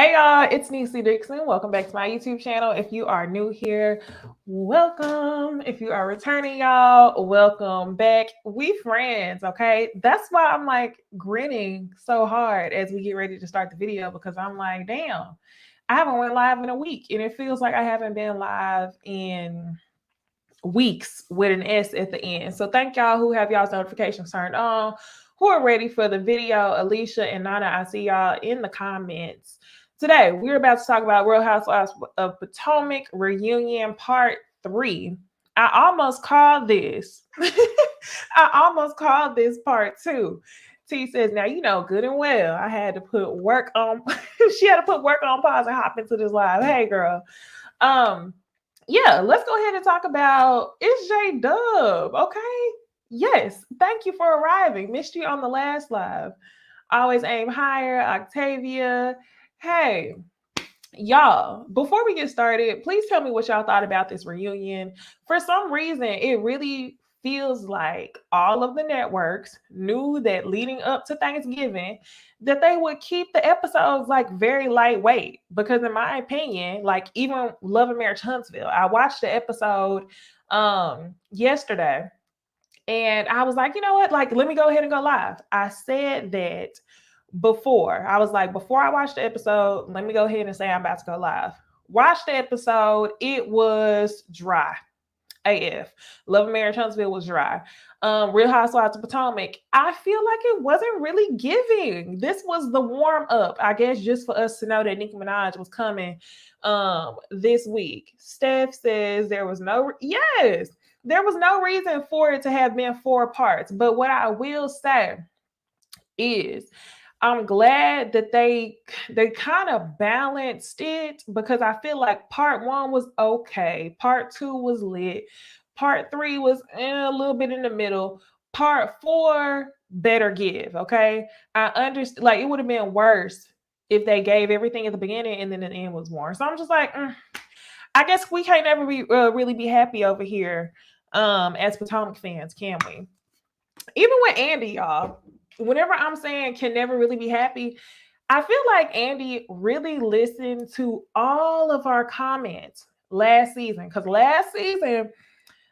Hey y'all, it's Necey Dixon. Welcome back to my YouTube channel. If you are new here, welcome. If you are returning, y'all, welcome back. We friends, okay? That's why I'm like grinning so hard as we get ready to start the video because I'm like, damn, I haven't went live in a week and it feels like I haven't been live in weeks with an S at the end. So thank y'all who have y'all's notifications turned on, who are ready for the video. Alicia and Nana, I see y'all in the comments. Today, we're about to talk about Real Housewives of Potomac Reunion Part 3. I almost called this. I almost called this Part 2. T says, now you know good and well I had to put work on. She had to put work on pause and hop into this live. Hey girl. Yeah, let's go ahead and talk about it's J Dub. Okay. Yes. Thank you for arriving. Missed you on the last live. Always aim higher. Octavia. Hey, y'all, before we get started, please tell me what y'all thought about this reunion. For some reason, it really feels like all of the networks knew that leading up to Thanksgiving that they would keep the episodes like very lightweight, because in my opinion, like even Love and Marriage Huntsville, I watched the episode yesterday and I was like, you know what, like let me go ahead and go live. I said that before. I was like, before I watch the episode, let me go ahead and say I'm about to go live. Watch the episode. It was dry. AF. Love and Marriage Huntsville was dry. Real Housewives of Potomac, I feel like it wasn't really giving. This was the warm up, I guess, just for us to know that Nicki Minaj was coming this week. Steph says there was no reason for it to have been 4 parts. But what I will say is I'm glad that they kind of balanced it, because I feel like part 1 was okay, part 2 was lit, part 3 was a little bit in the middle, part 4 better give. Okay, I understand, like it would have been worse if they gave everything at the beginning and then the end was more. So I'm just like, I guess we can't ever be really be happy over here as Potomac fans, can we? Even with Andy, y'all, whenever I'm saying can never really be happy, I feel like Andy really listened to all of our comments last season. Because last season,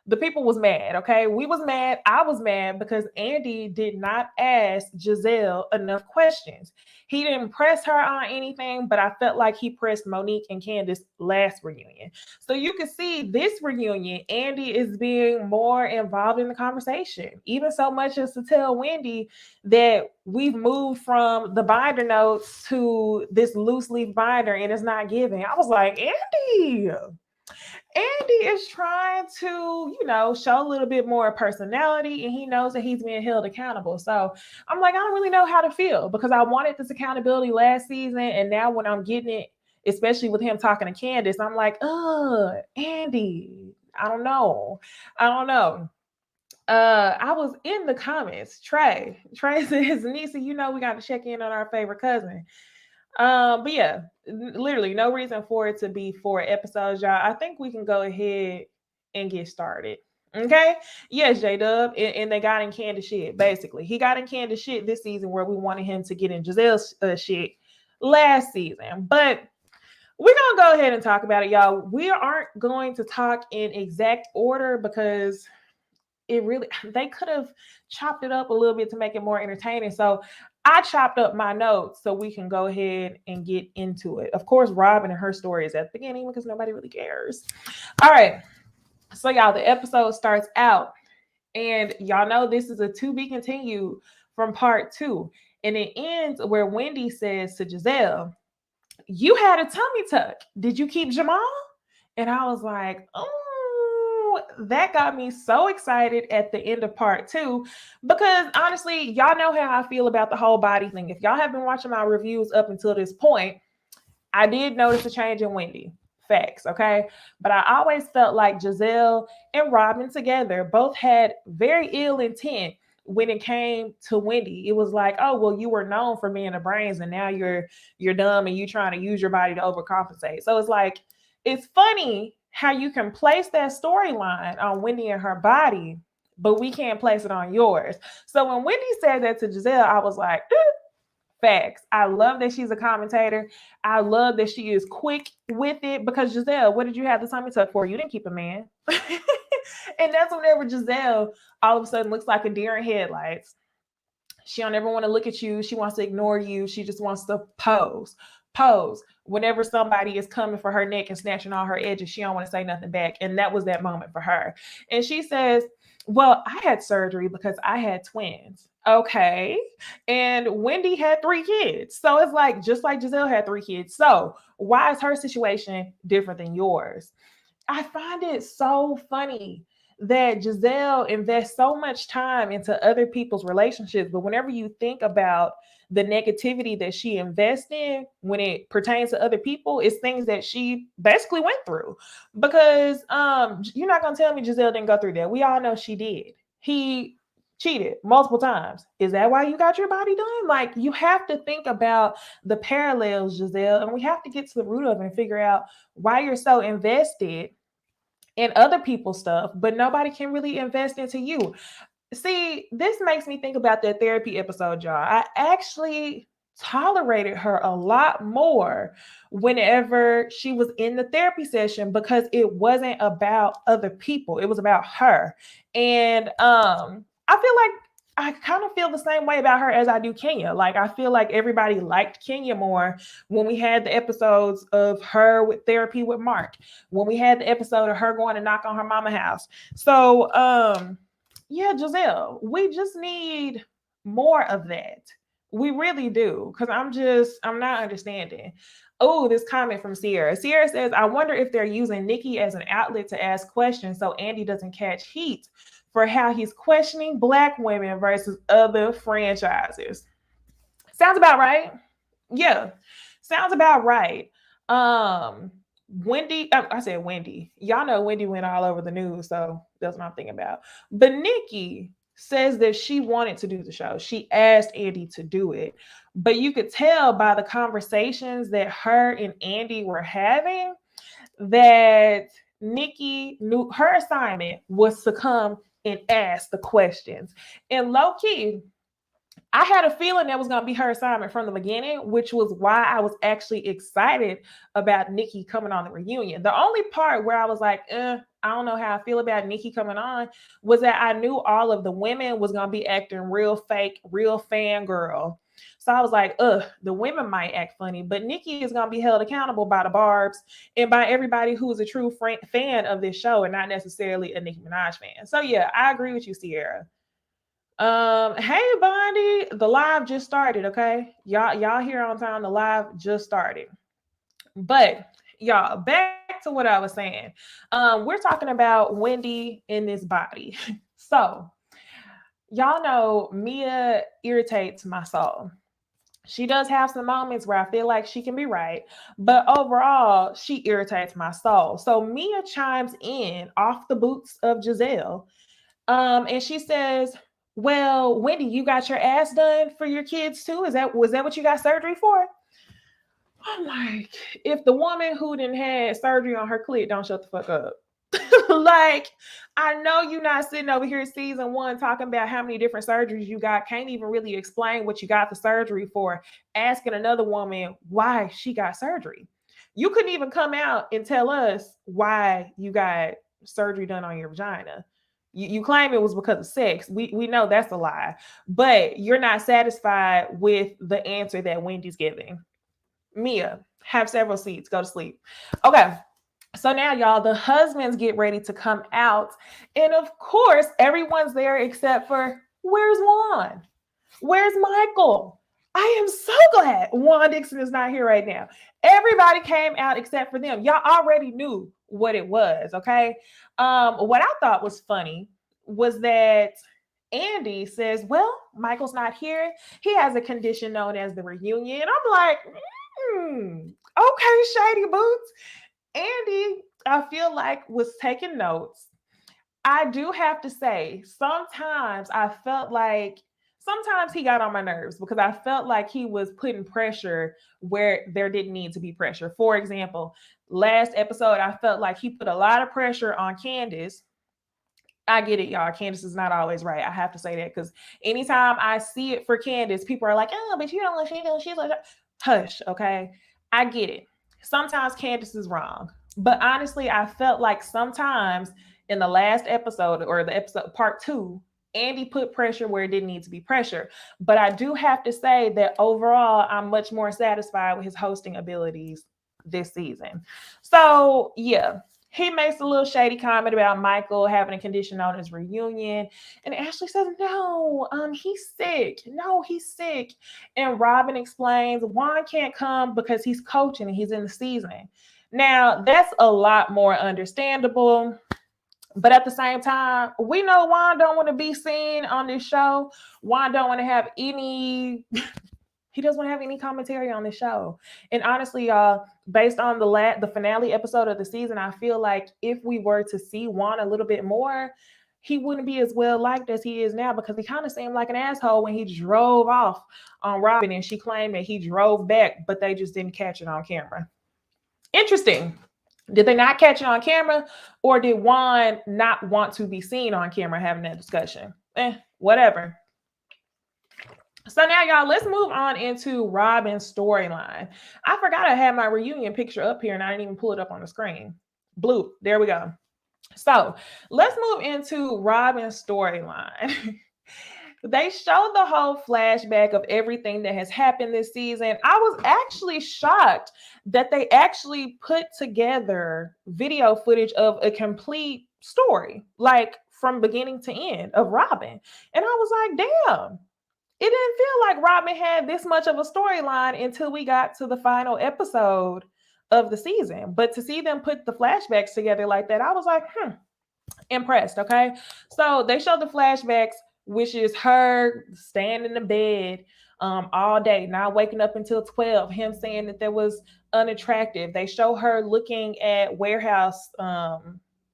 the people was mad, okay? We was mad. I was mad because Andy did not ask Gizelle enough questions. He didn't press her on anything, but I felt like he pressed Monique and Candace last reunion. So you can see this reunion, Andy is being more involved in the conversation, even so much as to tell Wendy that we've moved from the binder notes to this loose leaf binder and it's not giving. I was like, Andy is trying to, show a little bit more personality, and he knows that he's being held accountable. So I'm like, I don't really know how to feel, because I wanted this accountability last season. And now when I'm getting it, especially with him talking to Candace, I'm like, Andy, I don't know. I was in the comments. Trey says, Necey, we got to check in on our favorite cousin. But yeah, literally no reason for it to be 4 episodes, y'all. I think we can go ahead and get started. Okay. Yes, J-Dub. And they got in Candace shit, basically. He got in Candace shit this season where we wanted him to get in Gizelle's shit last season. But we're going to go ahead and talk about it, y'all. We aren't going to talk in exact order because they could have chopped it up a little bit to make it more entertaining. So I chopped up my notes so we can go ahead and get into it. Of course, Robyn and her story is at the beginning because nobody really cares. All right. So y'all, the episode starts out and y'all know this is a to be continued from part 2. And it ends where Wendy says to Gizelle, you had a tummy tuck. Did you keep Jamal? And I was like, oh, that got me so excited at the end of part 2, because honestly, y'all know how I feel about the whole body thing. If y'all have been watching my reviews up until this point, I did notice a change in Wendy. Facts, okay? But I always felt like Gizelle and Robyn together both had very ill intent when it came to Wendy. It was like, oh, well, you were known for being the brains and now you're dumb and you trying to use your body to overcompensate. So it's like, it's funny how you can place that storyline on Wendy and her body, but we can't place it on yours. So when Wendy said that to Gizelle, I was like, Facts. I love that she's a commentator. I love that she is quick with it because Gizelle, what did you have the tummy tuck for? You didn't keep a man. And that's whenever Gizelle all of a sudden looks like a deer in headlights. She don't ever want to look at you. She wants to ignore you. She just wants to pose. Pose. Whenever somebody is coming for her neck and snatching all her edges, she don't want to say nothing back. And that was that moment for her. And she says, well, I had surgery because I had twins. Okay. And Wendy had 3 kids. So it's like, just like Gizelle had 3 kids. So why is her situation different than yours? I find it so funny that Gizelle invests so much time into other people's relationships, but whenever you think about the negativity that she invests in when it pertains to other people, it's things that she basically went through. Because you're not gonna tell me Gizelle didn't go through that. We all know she did. He cheated multiple times. Is that why you got your body done? Like, you have to think about the parallels, Gizelle, and we have to get to the root of it and figure out why you're so invested in other people's stuff, but nobody can really invest into you. See, this makes me think about that therapy episode, y'all. I actually tolerated her a lot more whenever she was in the therapy session because it wasn't about other people. It was about her. And I feel like I kind of feel the same way about her as I do Kenya. Like, I feel like everybody liked Kenya more when we had the episodes of her with therapy with Mark, when we had the episode of her going to knock on her mama house. So, yeah, Gizelle, we just need more of that. We really do. Because I'm not understanding. Oh, this comment from Sierra. Sierra says, I wonder if they're using Nicki as an outlet to ask questions so Andy doesn't catch heat for how he's questioning Black women versus other franchises. Sounds about right. Yeah, sounds about right. Wendy, I said Wendy. Y'all know Wendy went all over the news, so that's what I'm thinking about. But Nicki says that she wanted to do the show. She asked Andy to do it. But you could tell by the conversations that her and Andy were having that Nicki knew her assignment was to come and ask the questions. And low key, I had a feeling that was going to be her assignment from the beginning, which was why I was actually excited about Nicki coming on the reunion. The only part where I was like, I don't know how I feel about Nicki coming on was that I knew all of the women was going to be acting real fake, real fangirl. So I was like, the women might act funny, but Nicki is going to be held accountable by the Barbs and by everybody who is a true fan of this show and not necessarily a Nicki Minaj fan. So yeah, I agree with you, Sierra. Hey Bondi, the live just started, okay? Y'all here on time, the live just started. But y'all, back to what I was saying. We're talking about Wendy in this body. So y'all know Mia irritates my soul. She does have some moments where I feel like she can be right, but overall, she irritates my soul. So Mia chimes in off the boots of Gizelle, and she says, "Well, Wendy, you got your ass done for your kids too? Was that what you got surgery for?" I'm like, if the woman who didn't had surgery on her clit don't shut the fuck up. Like, I know you're not sitting over here season 1 talking about how many different surgeries you got, can't even really explain what you got the surgery for, asking another woman why she got surgery. You couldn't even come out and tell us why you got surgery done on your vagina. You claim it was because of sex. We know that's a lie, but you're not satisfied with the answer that Wendy's giving. Mia, have several seats, go to sleep. Okay. So now, y'all, the husbands get ready to come out. And of course, everyone's there except for, where's Juan? Where's Michael? I am so glad Juan Dixon is not here right now. Everybody came out except for them. Y'all already knew what it was, okay? What I thought was funny was that Andy says, well, Michael's not here. He has a condition known as the reunion. And I'm like, okay, Shady Boots. Andy, I feel like, was taking notes. I do have to say, sometimes he got on my nerves because I felt like he was putting pressure where there didn't need to be pressure. For example, last episode, I felt like he put a lot of pressure on Candace I get it, y'all. Candace is not always right. I have to say that because anytime I see it for Candace, people are like, oh, but you don't know she's like, hush, okay? I get it. Sometimes Candace is wrong. But honestly, I felt like sometimes in the last episode or the episode part 2, Andy put pressure where it didn't need to be pressure. But I do have to say that overall, I'm much more satisfied with his hosting abilities this season. So, yeah, he makes a little shady comment about Michael having a condition on his reunion. And Ashley says, no, he's sick. No, he's sick. And Robyn explains Juan can't come because he's coaching and he's in the season. Now, that's a lot more understandable. But at the same time, we know Juan don't want to be seen on this show. Juan don't want to have any he doesn't want to have any commentary on the show. And honestly, y'all, based on the finale episode of the season, I feel like if we were to see Juan a little bit more, he wouldn't be as well liked as he is now because he kind of seemed like an asshole when he drove off on Robyn and she claimed that he drove back, but they just didn't catch it on camera. Interesting. Did they not catch it on camera, or did Juan not want to be seen on camera having that discussion? Whatever. So now, y'all, let's move on into Robyn's storyline. I forgot I had my reunion picture up here and I didn't even pull it up on the screen. Blue, there we go. So let's move into Robyn's storyline. They showed the whole flashback of everything that has happened this season. I was actually shocked that they actually put together video footage of a complete story, like from beginning to end of Robyn. And I was like, damn, it didn't feel like Robyn had this much of a storyline until we got to the final episode of the season. But to see them put the flashbacks together like that, I was like, impressed. Okay. So they showed the flashbacks, which is her staying in the bed all day, not waking up until 12, him saying that there was unattractive. They show her looking at warehouse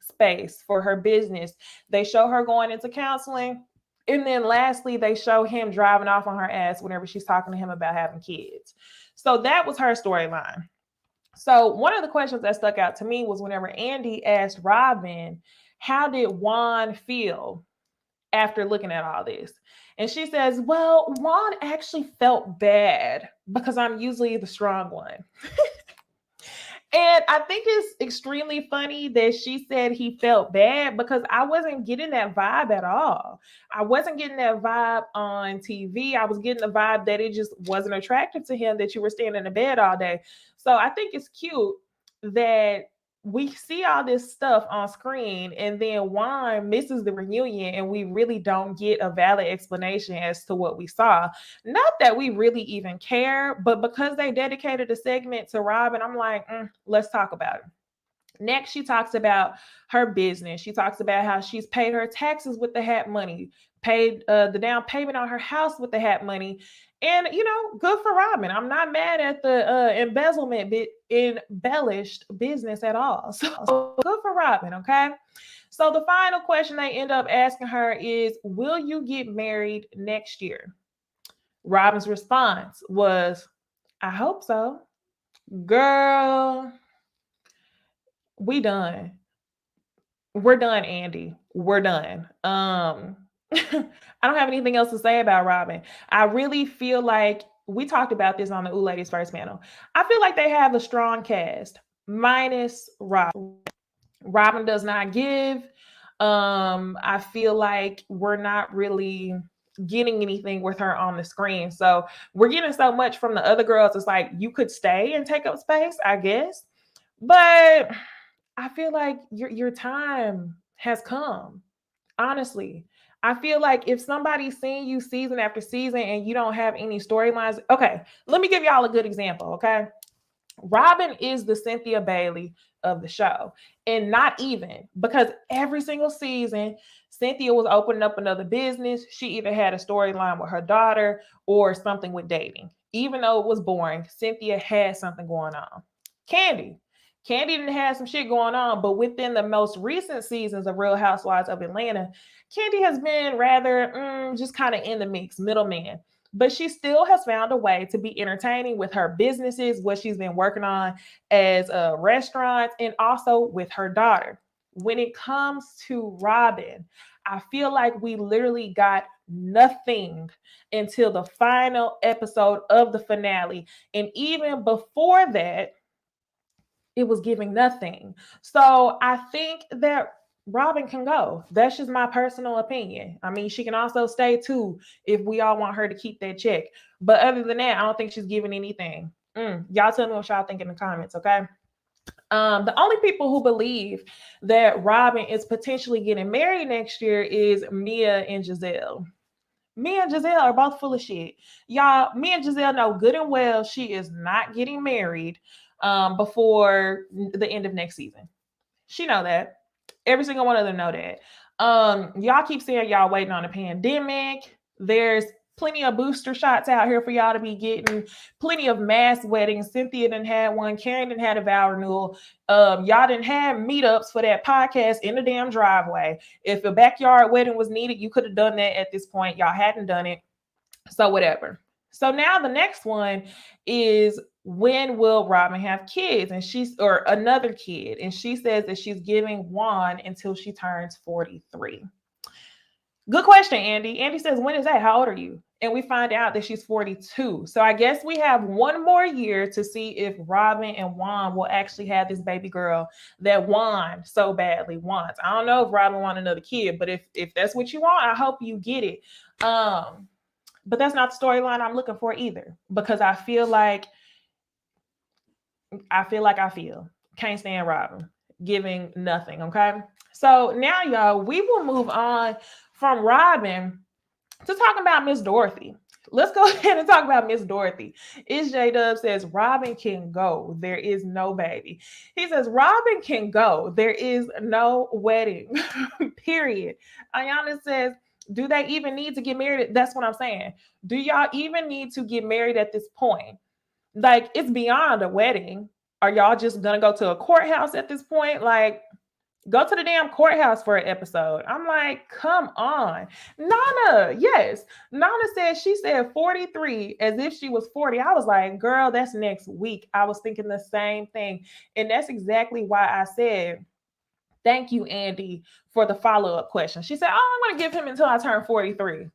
space for her business. They show her going into counseling. And then lastly, they show him driving off on her ass whenever she's talking to him about having kids. So that was her storyline. So one of the questions that stuck out to me was whenever Andy asked Robyn, how did Juan feel after looking at all this? And she says, well, Juan actually felt bad because I'm usually the strong one. And I think it's extremely funny that she said he felt bad because I wasn't getting that vibe at all. I wasn't getting that vibe on TV. I was getting the vibe that it just wasn't attractive to him that you were staying in the bed all day. So I think it's cute that we see all this stuff on screen and then Juan misses the reunion and we really don't get a valid explanation as to what we saw. Not that we really even care, but because they dedicated a segment to Robyn, I'm like, let's talk about it. Next, she talks about her business. She talks about how she's paid her taxes with the hat money, paid the down payment on her house with the hat money. And, good for Robyn. I'm not mad at the embezzlement embellished business at all. So good for Robyn, okay? So the final question they end up asking her is, will you get married next year? Robyn's response was, I hope so. Girl, we done. We're done, Andy. We're done. I don't have anything else to say about Robyn. I really feel like we talked about this on the Ooh Ladies First panel. I feel like they have a strong cast, minus Robyn. Robyn does not give. I feel like we're not really getting anything with her on the screen. So we're getting so much from the other girls. It's like you could stay and take up space, I guess. But I feel like your time has come. Honestly, I feel like if somebody's seeing you season after season and you don't have any storylines, okay, let me give y'all a good example, okay? Robyn is the Cynthia Bailey of the show, and not even because every single season, Cynthia was opening up another business. She either had a storyline with her daughter or something with dating. Even though it was boring, Cynthia had something going on. Candy didn't have some shit going on, but within the most recent seasons of Real Housewives of Atlanta, Candy has been rather just kind of in the mix, middleman. But she still has found a way to be entertaining with her businesses, what she's been working on as restaurants, and also with her daughter. when it comes to Robyn, I feel like we literally got nothing until the final episode of the finale. And even before that, it was giving nothing. So I think that Robyn can go. That's just my personal opinion. I mean, she can also stay too if we all want her to keep that check. But other than that, I don't think she's giving anything. Y'all tell me what y'all think in the comments, okay? The only people who believe that Robyn is potentially getting married next year is Mia and Gizelle. Mia and Gizelle are both full of shit. Y'all, me and Gizelle know good and well she is not getting married before the end of next season. She know that. Every single one of them know that. Y'all keep saying y'all waiting on a pandemic. There's plenty of booster shots out here for y'all to be getting. Plenty of mass weddings. Cynthia didn't have one. Karen didn't have a vow renewal. Y'all didn't have meetups for that podcast in the damn driveway. If a backyard wedding was needed, you could have done that at this point. Y'all hadn't done it. So whatever. So now the next one is, when will Robyn have kids? And she's, or another kid. And she says that she's giving Juan until she turns 43. Good question, Andy. Andy says, when is that? How old are you? And we find out that she's 42. So I guess we have one more year to see if Robyn and Juan will actually have this baby girl that Juan so badly wants. I don't know if Robyn wants another kid, but if that's what you want, I hope you get it. But that's not the storyline I'm looking for either, because I can't stand Robyn giving nothing. Okay. So now, y'all, we will move on from Robyn to talk about Miss Dorothy. Let's go ahead and talk about Miss Dorothy. J Dub says Robyn can go. There is no baby. He says Robyn can go. There is no wedding. Period. Ayana says, do they even need to get married? That's what I'm saying. Do y'all even need to get married at this point? Like, it's beyond a wedding. Are y'all just gonna go to a courthouse at this point? Like, go to the damn courthouse for an episode. I'm like, come on. Nana, yes. Nana said, she said 43 as if she was 40. I was like, girl, that's next week. I was thinking the same thing. And that's exactly why I said, thank you, Andy, for the follow-up question. She said, oh, I'm going to give him until I turn 43.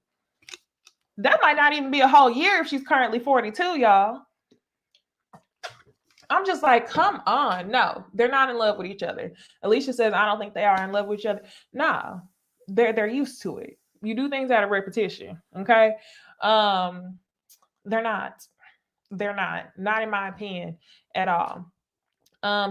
That might not even be a whole year if she's currently 42, y'all. I'm just like, come on. No, they're not in love with each other. Alicia says, I don't think they are in love with each other. Nah, they're used to it. You do things out of repetition, okay? They're not. Not in my opinion at all.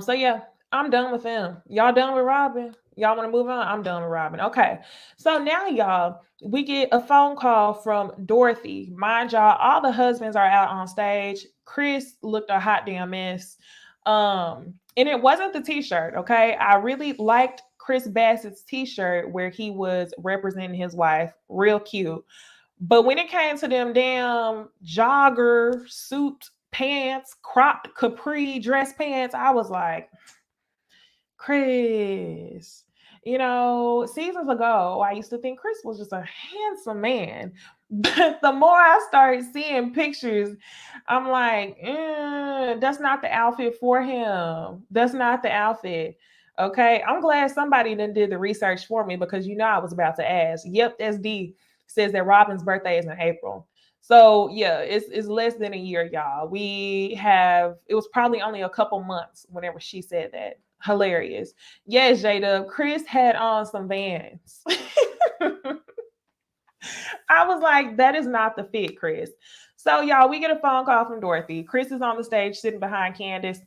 So yeah, I'm done with them. Y'all done with Robyn? Y'all want to move on? I'm done with Robyn. Okay. So now, y'all, we get a phone call from Dorothy. Mind y'all, all the husbands are out on stage. Chris looked a hot damn mess. And it wasn't the t-shirt, okay? I really liked Chris Bassett's t-shirt where he was representing his wife. Real cute. But when it came to them damn jogger suit pants, cropped capri dress pants, I was like, Chris. You know, seasons ago, I used to think Chris was just a handsome man. But the more I started seeing pictures, I'm like, that's not the outfit for him. That's not the outfit. Okay. I'm glad somebody then did the research for me, because you know I was about to ask. Yep, SD says that Robyn's birthday is in April. So yeah, it's less than a year, y'all. It was probably only a couple months whenever she said that. Hilarious. Yes, Jada. Chris had on some Vans. I was like, that is not the fit, Chris. So y'all, we get a phone call from Dorothy. Chris is on the stage sitting behind Candace,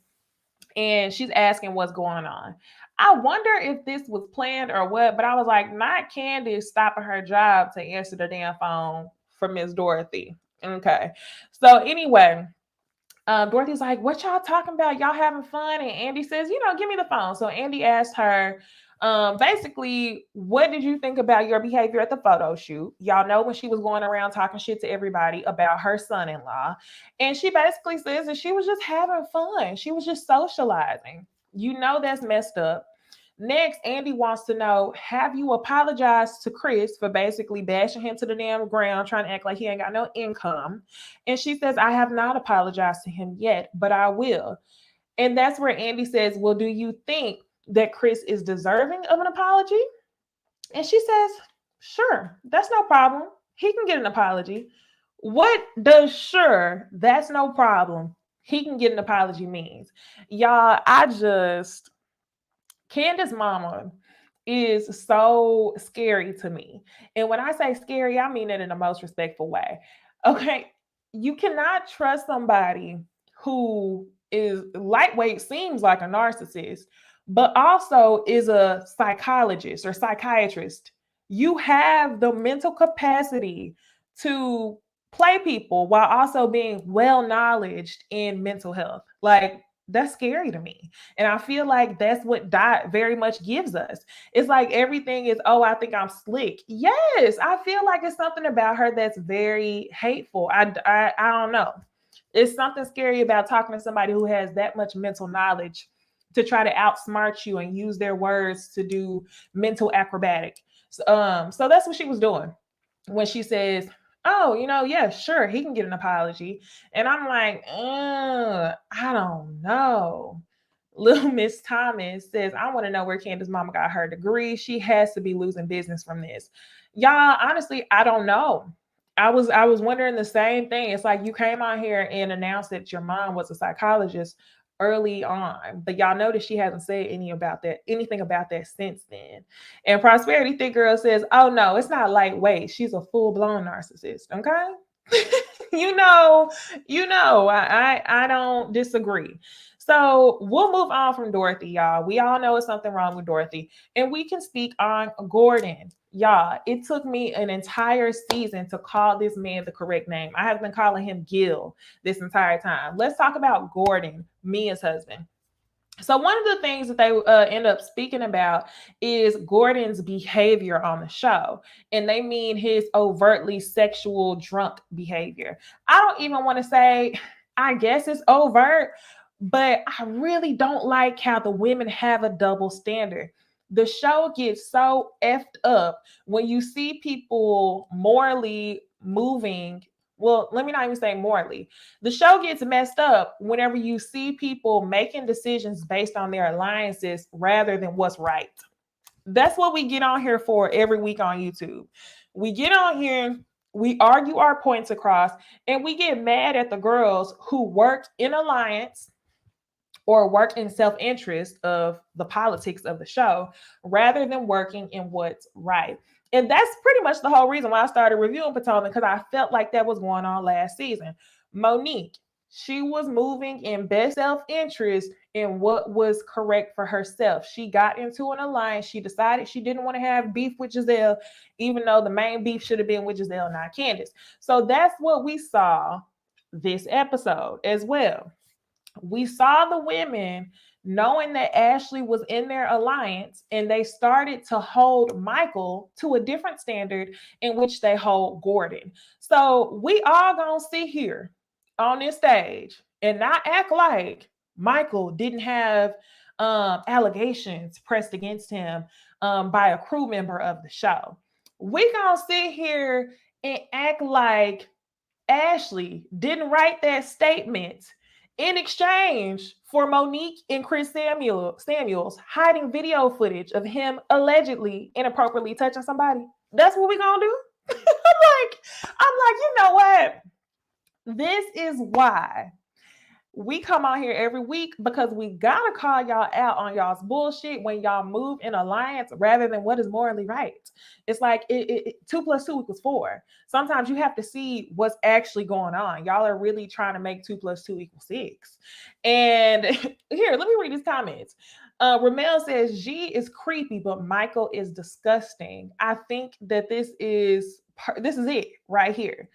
and she's asking what's going on. I wonder if this was planned or what, but I was like, not Candace stopping her job to answer the damn phone for Miss Dorothy. Okay. So anyway, Dorothy's like, what y'all talking about? Y'all having fun? And Andy says, give me the phone. So Andy asked her, basically, what did you think about your behavior at the photo shoot? Y'all know when she was going around talking shit to everybody about her son-in-law. And she basically says that she was just having fun. She was just socializing. You know that's messed up. Next, Andy wants to know, have you apologized to Chris for basically bashing him to the damn ground, trying to act like he ain't got no income? And she says, I have not apologized to him yet, but I will. And that's where Andy says, well, do you think that Chris is deserving of an apology. And she says, sure, that's no problem. He can get an apology. What does sure, that's no problem, he can get an apology means? Y'all, Candace's mama is so scary to me. And when I say scary, I mean it in the most respectful way. Okay. You cannot trust somebody who is lightweight, seems like a narcissist, but also is a psychologist or psychiatrist. You have the mental capacity to play people while also being well knowledge in mental health. Like, that's scary to me. And I feel like that's what Dot very much gives us. It's like everything is, oh, I think I'm slick. Yes, I feel like it's something about her that's very hateful. I don't know. It's something scary about talking to somebody who has that much mental knowledge to try to outsmart you and use their words to do mental acrobatic. So that's what she was doing when she says, oh, yeah, sure, he can get an apology. And I'm like, I don't know. Little Miss Thomas says, I want to know where Candace's mama got her degree. She has to be losing business from this. Y'all, honestly, I don't know. I was wondering the same thing. It's like you came on here and announced that your mom was a psychologist early on, but y'all notice she hasn't said anything about that since then. And Prosperity Thick Girl says, oh no, it's not lightweight. She's a full-blown narcissist. Okay. you know, I don't disagree. So we'll move on from Dorothy, y'all. We all know it's something wrong with Dorothy. And we can speak on Gordon. Y'all, it took me an entire season to call this man the correct name. I have been calling him Gil this entire time. Let's talk about Gordon, Mia's husband. So one of the things that they end up speaking about is Gordon's behavior on the show, and they mean his overtly sexual drunk behavior. I don't even want to say, I guess it's overt, but I really don't like how the women have a double standard. The show gets so effed up when you see people morally moving. Well, let me not even say morally. The show gets messed up whenever you see people making decisions based on their alliances rather than what's right. That's what we get on here for every week on YouTube. We get on here, we argue our points across, and we get mad at the girls who worked in alliance or work in self-interest of the politics of the show rather than working in what's right. And that's pretty much the whole reason why I started reviewing Potomac, because I felt like that was going on last season. Monique, she was moving in best self-interest in what was correct for herself. She got into an alliance. She decided she didn't want to have beef with Gizelle, even though the main beef should have been with Gizelle, not Candace. So that's what we saw this episode as well. We saw the women knowing that Ashley was in their alliance, and they started to hold Michael to a different standard in which they hold Gordon. So we all gonna sit here on this stage and not act like Michael didn't have allegations pressed against him by a crew member of the show. We gonna sit here and act like Ashley didn't write that statement in exchange for Monique and Chris Samuels hiding video footage of him allegedly inappropriately touching somebody. That's what we gonna do. I'm like, you know what? This is why we come out here every week, because we gotta call y'all out on y'all's bullshit when y'all move in alliance rather than what is morally right. It's like 2 + 2 = 4. Sometimes you have to see what's actually going on. Y'all are really trying to make 2 + 2 = 6. And here, let me read these comments. Ramel says G is creepy, but Michael is disgusting. I think that this is it right here.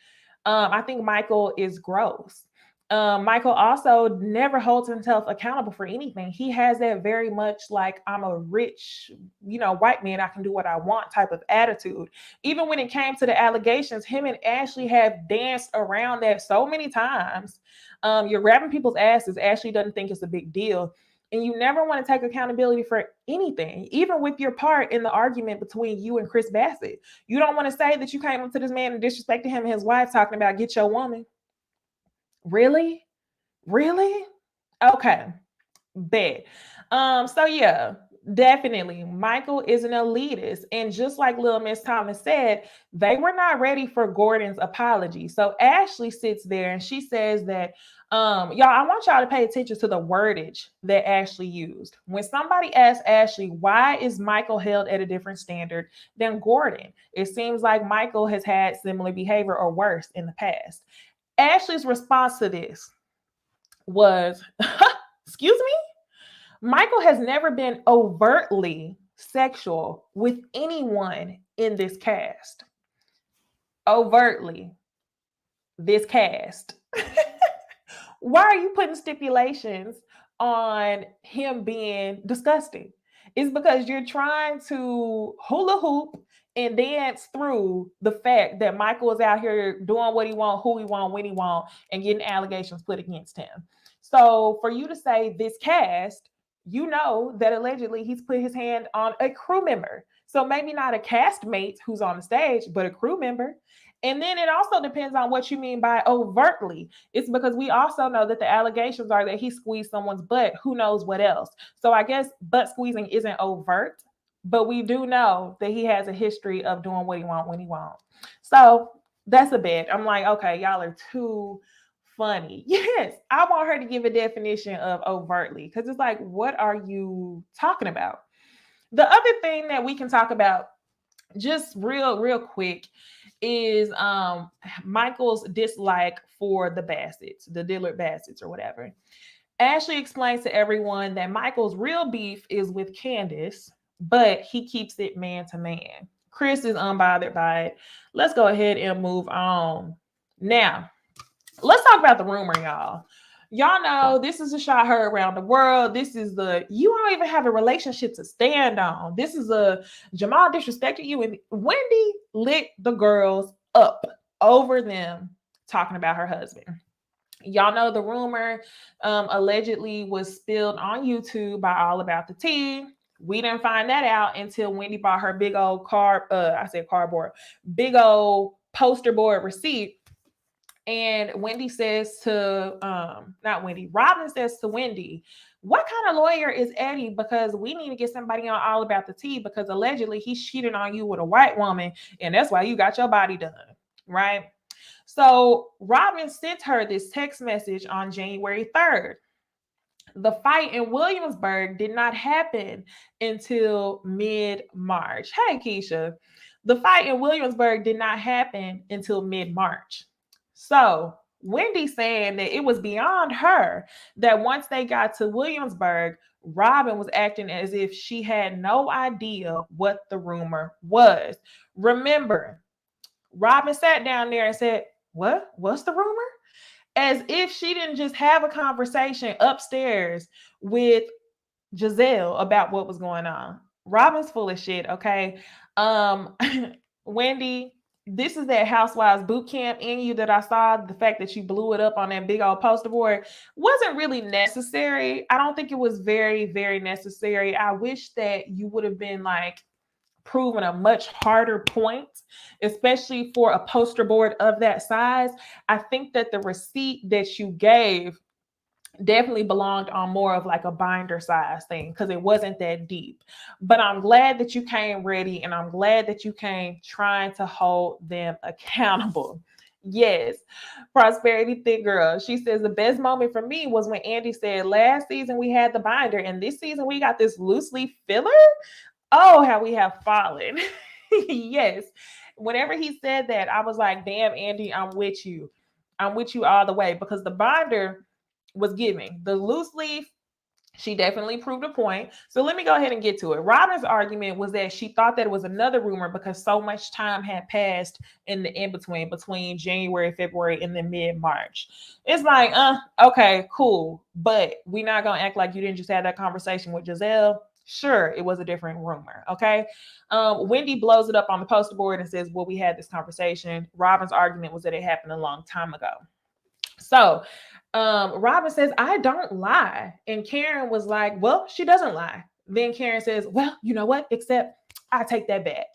I think Michael is gross. Michael also never holds himself accountable for anything. He has that very much like, I'm a rich, white man, I can do what I want type of attitude. Even when it came to the allegations, him and Ashley have danced around that so many times. You're grabbing people's asses. Ashley doesn't think it's a big deal. And you never want to take accountability for anything, even with your part in the argument between you and Chris Bassett. You don't want to say that you came up to this man and disrespected him and his wife talking about get your woman. Really? Okay. Bet. So yeah, Definitely. Michael is an elitist. And just like Lil Miss Thomas said, they were not ready for Gordon's apology. So Ashley sits there and she says that, y'all, I want y'all to pay attention to the wordage that Ashley used. When somebody asked Ashley, why is Michael held at a different standard than Gordon? It seems like Michael has had similar behavior or worse in the past. Ashley's response to this was, excuse me? Michael has never been overtly sexual with anyone in this cast. Overtly, this cast. Why are you putting stipulations on him being disgusting? It's because you're trying to hula hoop and dance through the fact that Michael is out here doing what he want, who he want, when he want, and getting allegations put against him. So for you to say this cast, you know that allegedly he's put his hand on a crew member. So maybe not a castmate who's on the stage, but a crew member. And then it also depends on what you mean by overtly. It's because we also know that the allegations are that he squeezed someone's butt. Who knows what else? So I guess butt squeezing isn't overt, but we do know that he has a history of doing what he wants when he wants. So that's a bit. I'm like, okay, y'all are too funny. Yes, I want her to give a definition of overtly because it's like, what are you talking about? The other thing that we can talk about just real quick is Michael's dislike for the Bassets, the Dillard Bassets or whatever. Ashley explains to everyone that Michael's real beef is with Candace, but he keeps it man to man. Chris is unbothered by it. Let's go ahead and move on. Now, let's talk about the rumor, y'all. Y'all know this is a shot heard around the world. This is the, you don't even have a relationship to stand on. This is a Jamal disrespected you. And Wendy lit the girls up over them talking about her husband. Y'all know the rumor allegedly was spilled on YouTube by All About the Tea. We didn't find that out until Wendy bought her big old big old poster board receipt. And Wendy says to, not Wendy, Robyn says to Wendy, what kind of lawyer is Eddie? Because we need to get somebody on All About the Tea because allegedly he cheated on you with a white woman. And that's why you got your body done, right? So Robyn sent her this text message on January 3rd. The fight in Williamsburg did not happen until mid-March. Hey, Keisha. The fight in Williamsburg did not happen until mid-March. So Wendy saying that it was beyond her that once they got to Williamsburg, Robyn was acting as if she had no idea what the rumor was. Remember, Robyn sat down there and said, what's the rumor? As if she didn't just have a conversation upstairs with Gizelle about what was going on. Robyn's full of shit, okay? Wendy, this is that Housewives boot camp in you that I saw. The fact that you blew it up on that big old poster board wasn't really necessary. I don't think it was very, very necessary. I wish that you would have been like proven a much harder point, especially for a poster board of that size. I think that the receipt that you gave definitely belonged on more of like a binder size thing because it wasn't that deep. But I'm glad that you came ready and I'm glad that you came trying to hold them accountable. Yes, Prosperity Thick Girl. She says the best moment for me was when Andy said last season we had the binder and this season we got this loose leaf filler. Oh, how we have fallen. Yes. Whenever he said that, I was like, damn, Andy, I'm with you. I'm with you all the way because the binder was giving. The loose leaf, she definitely proved a point. So let me go ahead and get to it. Robyn's argument was that she thought that it was another rumor because so much time had passed in the in-between, between January, February, and then mid-March. It's like, okay, cool. But we're not going to act like you didn't just have that conversation with Gizelle. Sure, it was a different rumor, okay? Wendy blows it up on the poster board and says, well, we had this conversation. Robyn's argument was that it happened a long time ago. So Robyn says, I don't lie. And Karen was like, well, she doesn't lie. Then Karen says, well, you know what? Except I take that back.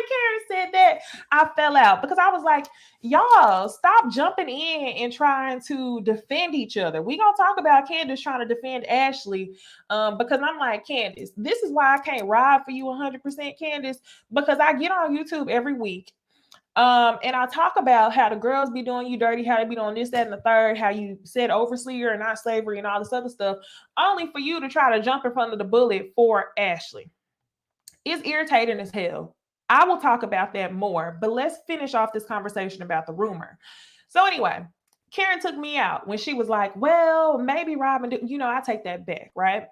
Karen said that, I fell out because I was like, y'all, stop jumping in and trying to defend each other. We gonna talk about Candace trying to defend Ashley, because I'm like, Candace, this is why I can't ride for you 100%, Candace, because I get on YouTube every week. And I talk about how the girls be doing you dirty, how they be doing this, that, and the third, how you said overseer and not slavery and all this other stuff, only for you to try to jump in front of the bullet for Ashley. It's irritating as hell. I will talk about that more, but let's finish off this conversation about the rumor. So anyway, Karen took me out when she was like, well, maybe Robyn, I take that back, right?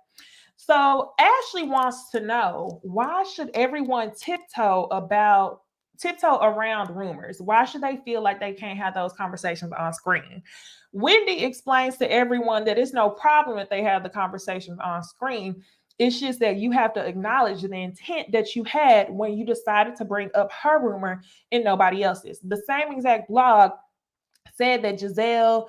So Ashley wants to know, why should everyone tiptoe around rumors? Why should they feel like they can't have those conversations on screen? Wendy explains to everyone that it's no problem if they have the conversations on screen. It's just that you have to acknowledge the intent that you had when you decided to bring up her rumor and nobody else's. The same exact blog said that Gizelle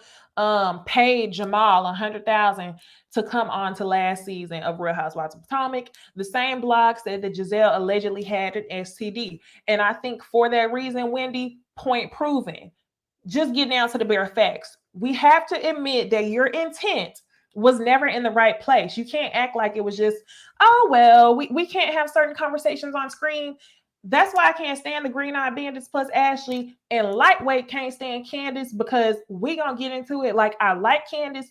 paid Jamal $100,000 to come on to last season of Real Housewives of Potomac. The same blog said that Gizelle allegedly had an STD. And I think for that reason, Wendy, point proven. Just get down to the bare facts. We have to admit that your intent was never in the right place. You can't act like it was just, oh, well, we can't have certain conversations on screen. That's why I can't stand the Green Eyed Bandits plus Ashley, and Lightweight can't stand Candace, because we gonna get into it. Like, I like Candace,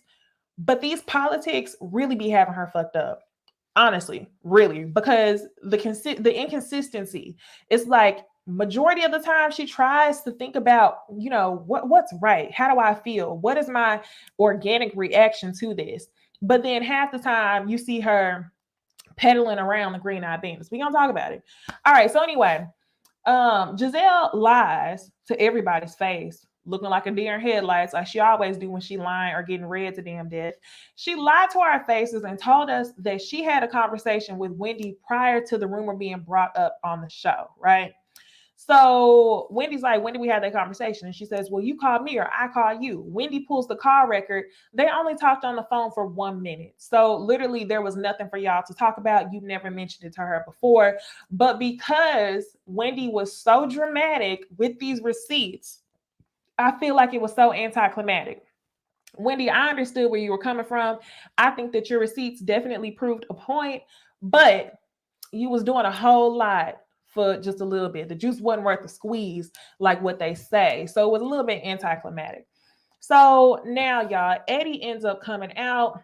but these politics really be having her fucked up. Honestly, really, because the inconsistency, it's like majority of the time she tries to think about, what's right? How do I feel? What is my organic reaction to this? But then half the time you see her pedaling around the Green Eyed Bandits. We're gonna talk about it. All right. So anyway, Gizelle lies to everybody's face, looking like a deer in headlights, like she always do when she lying or getting read to damn death. She lied to our faces and told us that she had a conversation with Wendy prior to the rumor being brought up on the show, right? So Wendy's like, when did we have that conversation? And she says, well, you called me or I called you. Wendy pulls the call record. They only talked on the phone for 1 minute. So literally there was nothing for y'all to talk about. You never mentioned it to her before. But because Wendy was so dramatic with these receipts, I feel like it was so anticlimactic. Wendy, I understood where you were coming from. I think that your receipts definitely proved a point, but you was doing a whole lot for just a little bit. The juice wasn't worth the squeeze, like what they say. So it was a little bit anticlimactic. So now, y'all, Eddie ends up coming out.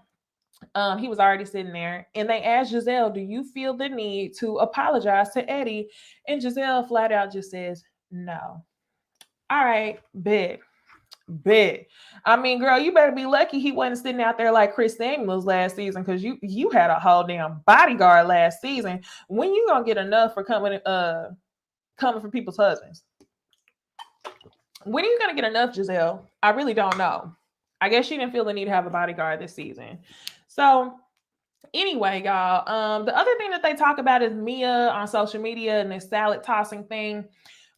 He was already sitting there, and they asked Gizelle, do you feel the need to apologize to Eddie? And Gizelle flat out just says, no. All right, bet. I mean, girl, you better be lucky he wasn't sitting out there like Chris Samuels last season, because you had a whole damn bodyguard last season. When you gonna get enough for coming for people's husbands? When are you gonna get enough, Gizelle? I really don't know. I guess she didn't feel the need to have a bodyguard this season. So anyway, y'all, the other thing that they talk about is Mia on social media and this salad tossing thing.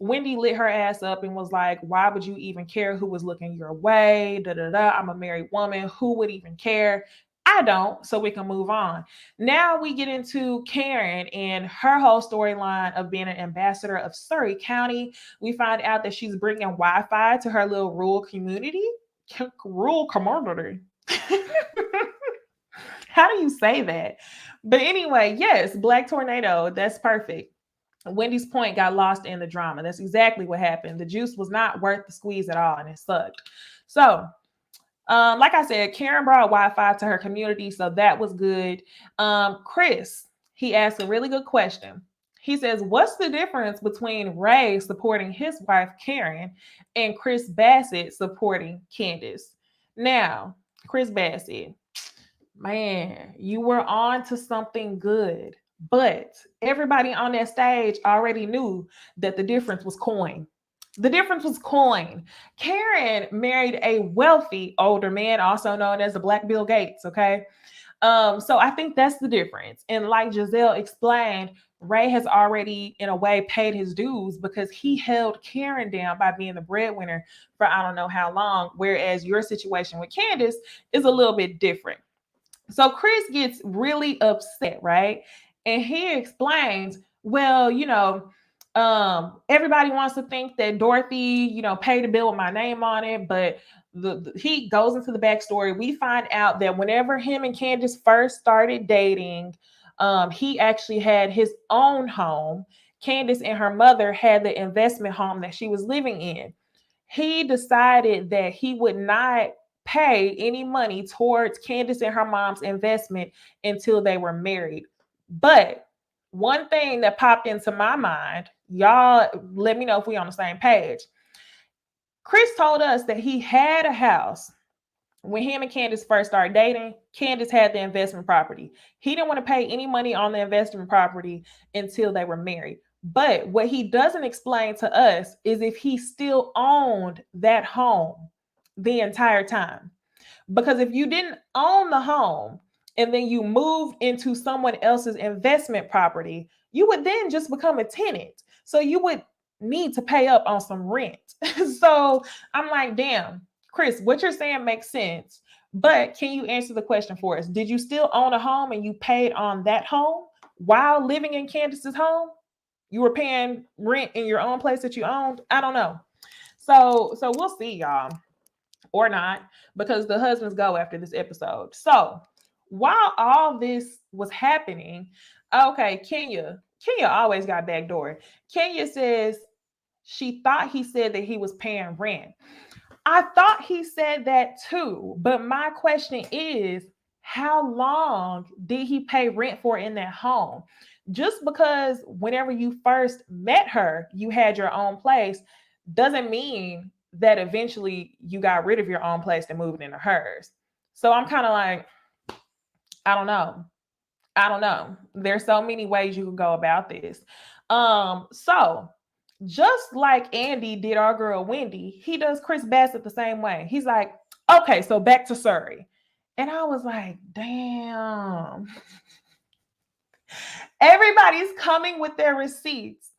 Wendy lit her ass up and was like, why would you even care who was looking your way? I'm a married woman. Who would even care? I don't, so we can move on. Now we get into Karen and her whole storyline of being an ambassador of Surrey County. We find out that she's bringing Wi-Fi to her little rural community. Rural community. How do you say that? But anyway, yes, Black Tornado. That's perfect. Wendy's point got lost in the drama. That's exactly what happened. The juice was not worth the squeeze at all, and it sucked. So, like I said, Karen brought Wi-Fi to her community, so that was good. Chris, he asked a really good question. He says, what's the difference between Ray supporting his wife, Karen, and Chris Bassett supporting Candace? Now, Chris Bassett, man, you were on to something good. But everybody on that stage already knew that the difference was coin. The difference was coin. Karen married a wealthy older man, also known as the Black Bill Gates, okay? So I think that's the difference. And like Gizelle explained, Ray has already, in a way, paid his dues because he held Karen down by being the breadwinner for I don't know how long, whereas your situation with Candace is a little bit different. So Chris gets really upset, right? And he explains, well, Everybody wants to think that Dorothy, paid a bill with my name on it, but he goes into the backstory. We find out that whenever him and Candace first started dating, he actually had his own home. Candace and her mother had the investment home that she was living in. He decided that he would not pay any money towards Candace and her mom's investment until they were married. But one thing that popped into my mind, y'all let me know if we on the same page. Chris told us that he had a house when him and Candace first started dating. Candace had the investment property. He didn't want to pay any money on the investment property until they were married. But what he doesn't explain to us is if he still owned that home the entire time. Because if you didn't own the home and then you moved into someone else's investment property, you would then just become a tenant. So you would need to pay up on some rent. So I'm like, damn, Chris, what you're saying makes sense. But can you answer the question for us? Did you still own a home and you paid on that home while living in Candace's home? You were paying rent in your own place that you owned? I don't know. So we'll see, y'all. Or not, because the husbands go after this episode. So while all this was happening, okay, Kenya always got backdoor. Kenya says she thought he said that he was paying rent. I thought he said that too, but my question is, how long did he pay rent for in that home? Just because whenever you first met her, you had your own place, doesn't mean that eventually you got rid of your own place and moved into hers. So I'm kind of like, I don't know. There's so many ways you can go about this. So just like Andy did our girl Wendy, he does Chris Bassett the same way. He's like, okay, so back to Surrey. And I was like, damn. Everybody's coming with their receipts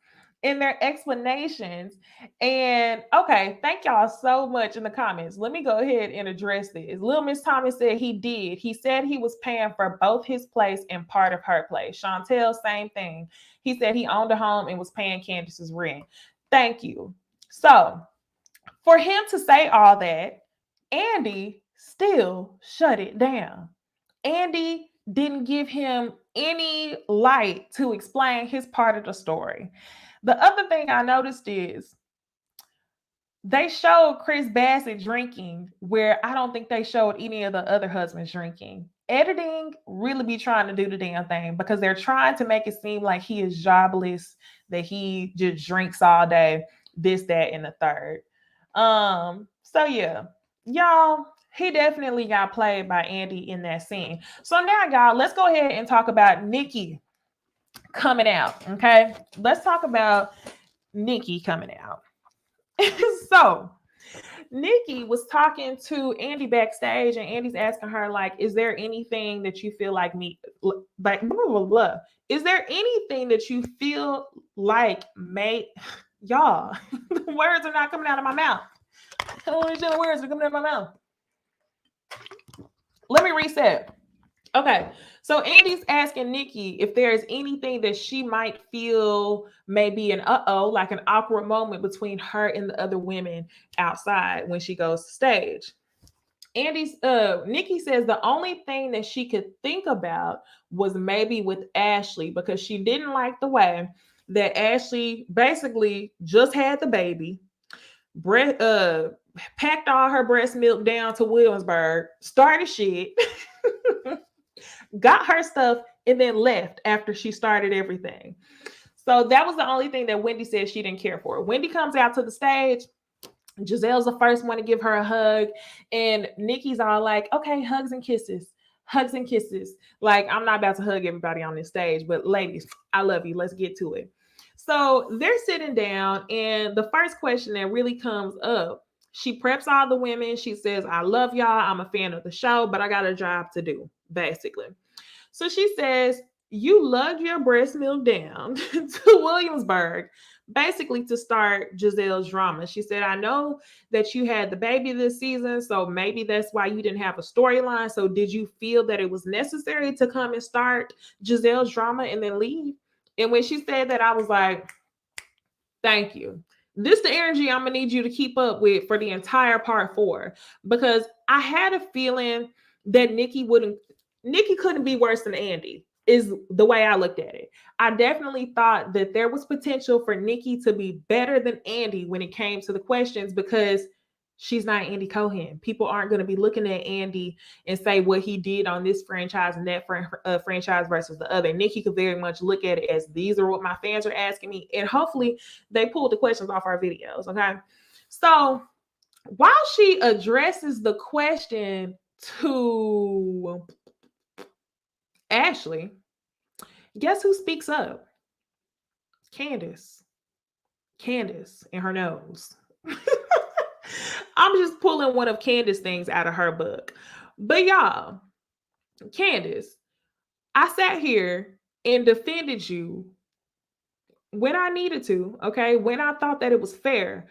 and their explanations. And okay, thank y'all so much in the comments. Let me go ahead and address this. Little Miss Thomas said he did. He said he was paying for both his place and part of her place. Chantel, same thing. He said he owned a home and was paying Candace's rent. Thank you. So for him to say all that, Andy still shut it down. Andy didn't give him any light to explain his part of the story. The other thing I noticed is they showed Chris Bassett drinking where I don't think they showed any of the other husbands drinking. Editing really be trying to do the damn thing because they're trying to make it seem like he is jobless, that he just drinks all day, this, that, and the third. So yeah, y'all, he definitely got played by Andy in that scene. So now, y'all, let's go ahead and talk about Nicki coming out. Okay, let's talk about Nicki coming out. So Nicki was talking to Andy backstage, and Andy's asking her, like, is there anything that you feel like me, like, blah, blah, blah. Is there anything that you feel like y'all, the words are not coming out of my mouth. The words are coming out of my mouth. Let me reset. Okay, so Andy's asking Nicki if there's anything that she might feel maybe an like an awkward moment between her and the other women outside when she goes to stage. Nicki says the only thing that she could think about was maybe with Ashley, because she didn't like the way that Ashley basically just had the baby, packed all her breast milk down to Williamsburg, started shit, got her stuff, and then left after she started everything. So that was the only thing that Wendy said she didn't care for. Wendy comes out to the stage. Giselle's the first one to give her a hug, and Nicki's all like, okay, hugs and kisses. Hugs and kisses. Like, I'm not about to hug everybody on this stage, but ladies, I love you. Let's get to it. So they're sitting down, and the first question that really comes up, she preps all the women. She says, I love y'all. I'm a fan of the show, but I got a job to do, basically. So she says, you lugged your breast milk down to Williamsburg, basically to start Giselle's drama. She said, I know that you had the baby this season, so maybe that's why you didn't have a storyline. So did you feel that it was necessary to come and start Giselle's drama and then leave? And when she said that, I was like, Thank you. This the energy I'm gonna need you to keep up with for the entire part 4, because I had a feeling that Nicki couldn't be worse than Andy, is the way I looked at it. I definitely thought that there was potential for Nicki to be better than Andy when it came to the questions, because she's not Andy Cohen. People aren't going to be looking at Andy and say what he did on this franchise and that franchise versus the other. Nicki could very much look at it as, these are what my fans are asking me, and hopefully they pulled the questions off our videos. Okay, so while she addresses the question to Ashley, guess who speaks up? Candace. Candace and her nose. I'm just pulling one of Candace things out of her book. But y'all, Candace, I sat here and defended you when I needed to, okay? When I thought that it was fair,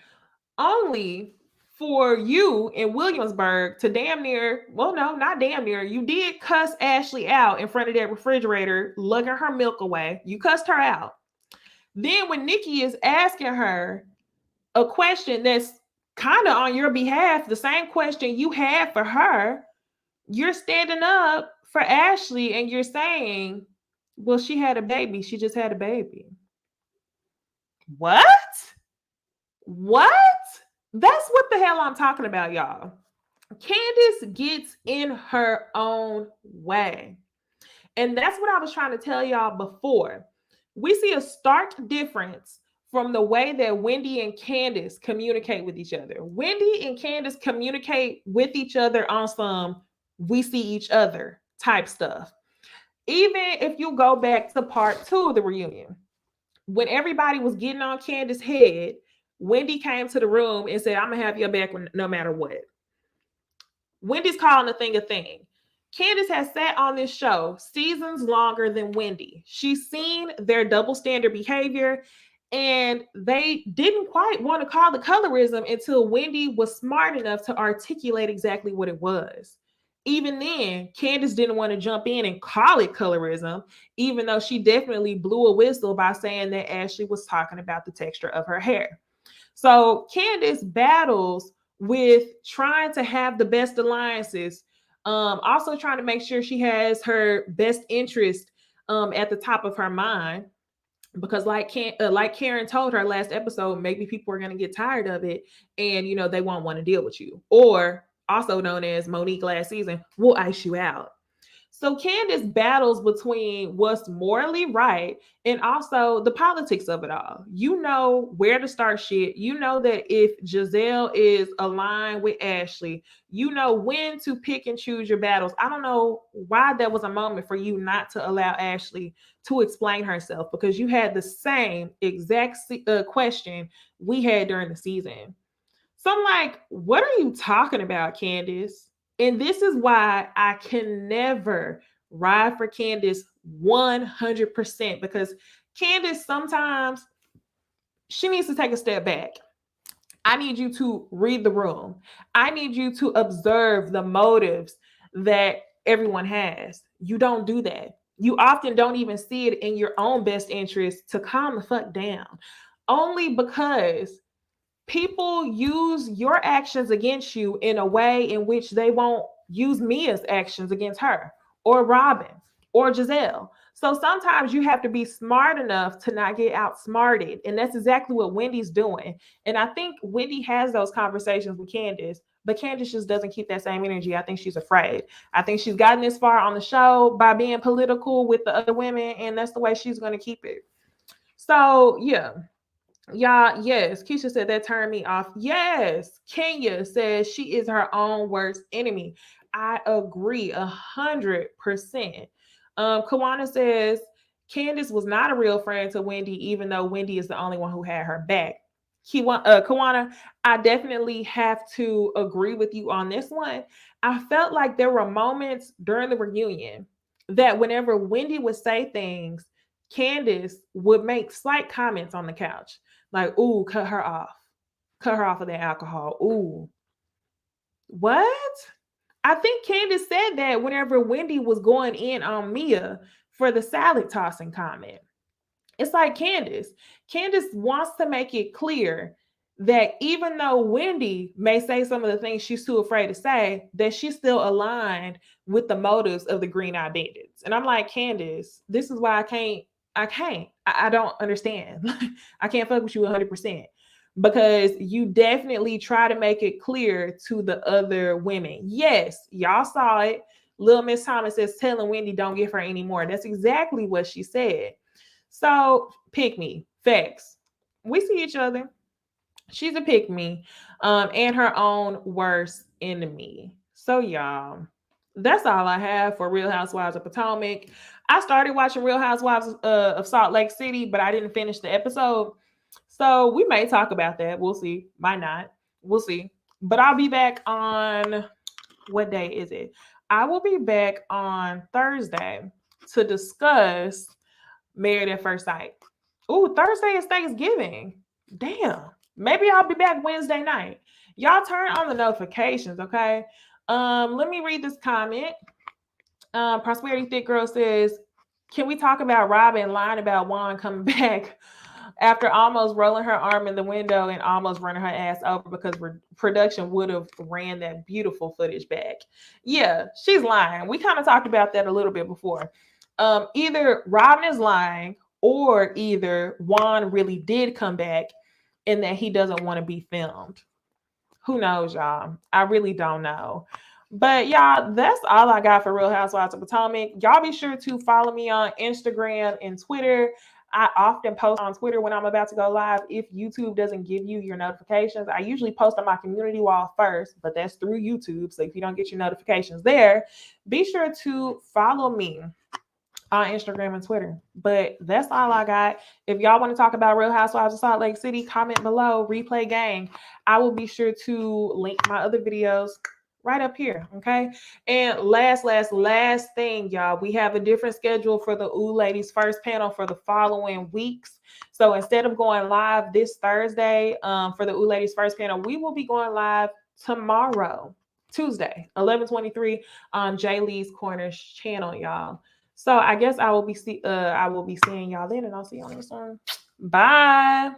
only for you in Williamsburg to damn near, well, no, not damn near, you did cuss Ashley out in front of that refrigerator, lugging her milk away. You cussed her out. Then when Nicki is asking her a question that's kind of on your behalf, the same question you had for her, you're standing up for Ashley and you're saying, well, she had a baby. She just had a baby. What? What? That's what the hell I'm talking about, y'all. Candace gets in her own way. And that's what I was trying to tell y'all before. We see a stark difference from the way that Wendy and Candace communicate with each other. Wendy and Candace communicate with each other on some we see each other type stuff. Even if you go back to part 2 of the reunion, when everybody was getting on Candace's head, Wendy came to the room and said, I'm going to have your back no matter what. Wendy's calling a thing a thing. Candace has sat on this show seasons longer than Wendy. She's seen their double standard behavior, and they didn't quite want to call the colorism until Wendy was smart enough to articulate exactly what it was. Even then, Candace didn't want to jump in and call it colorism, even though she definitely blew a whistle by saying that Ashley was talking about the texture of her hair. So Candace battles with trying to have the best alliances, also trying to make sure she has her best interest at the top of her mind. Because like Karen told her last episode, maybe people are going to get tired of it and, they won't want to deal with you. Or also known as Monique last season, we'll ice you out. So Candace battles between what's morally right and also the politics of it all. You know where to start shit. You know that if Gizelle is aligned with Ashley, you know when to pick and choose your battles. I don't know why that was a moment for you not to allow Ashley to explain herself, because you had the same exact question we had during the season. So I'm like, what are you talking about, Candace? And this is why I can never ride for Candace 100%, because Candace sometimes she needs to take a step back. I need you to read the room. I need you to observe the motives that everyone has. You don't do that. You often don't even see it in your own best interest to calm the fuck down. Only because people use your actions against you in a way in which they won't use Mia's actions against her, or Robyn, or Gizelle. So sometimes you have to be smart enough to not get outsmarted. And that's exactly what Wendy's doing. And I think Wendy has those conversations with Candace, but Candace just doesn't keep that same energy. I think she's afraid. I think she's gotten this far on the show by being political with the other women, and that's the way she's going to keep it. So, yeah. Y'all, yes, Keisha said that turned me off. Yes, Kenya says she is her own worst enemy. I agree 100%. Kawana says Candace was not a real friend to Wendy, even though Wendy is the only one who had her back. Kawana, I definitely have to agree with you on this one. I felt like there were moments during the reunion that whenever Wendy would say things, Candace would make slight comments on the couch. Like, ooh, cut her off. Cut her off of that alcohol. Ooh. What? I think Candace said that whenever Wendy was going in on Mia for the salad tossing comment. It's like Candace. Candace wants to make it clear that even though Wendy may say some of the things she's too afraid to say, that she's still aligned with the motives of the Green Eye Bandits. And I'm like, Candace, this is why I don't understand. I can't fuck with you 100%, because you definitely try to make it clear to the other women. Yes, y'all saw it. Little Miss Thomas is telling Wendy, don't give her any more. That's exactly what she said. So pick me. Facts. We see each other. She's a pick me, and her own worst enemy. So y'all, that's all I have for Real Housewives of Potomac. I started watching Real Housewives of Salt Lake City, but I didn't finish the episode. So we may talk about that. We'll see. Might not. We'll see. But I'll be back on, what day is it? I will be back on Thursday to discuss Married at First Sight. Ooh, Thursday is Thanksgiving. Damn. Maybe I'll be back Wednesday night. Y'all turn on the notifications, okay? Let me read this comment. Prosperity Thick Girl says, can we talk about Robyn lying about Juan coming back after almost rolling her arm in the window and almost running her ass over because production would have ran that beautiful footage back? Yeah, she's lying. We kind of talked about that a little bit before. Either Robyn is lying, or either Juan really did come back and that he doesn't want to be filmed. Who knows, y'all? I really don't know. But y'all, that's all I got for Real Housewives of Potomac. Y'all be sure to follow me on Instagram and Twitter. I often post on Twitter when I'm about to go live. If YouTube doesn't give you your notifications, I usually post on my community wall first, but that's through YouTube. So if you don't get your notifications there, be sure to follow me on Instagram and Twitter. But that's all I got. If y'all want to talk about Real Housewives of Salt Lake City, comment below, replay gang. I will be sure to link my other videos right up here. Okay. And last thing, y'all, we have a different schedule for the Ooh Ladies First panel for the following weeks. So instead of going live this Thursday for the Ooh Ladies First panel, we will be going live tomorrow, Tuesday, 11/23 on Jay Lee's Corners channel, y'all. So I guess I will be seeing y'all then, and I'll see you on this one. Bye.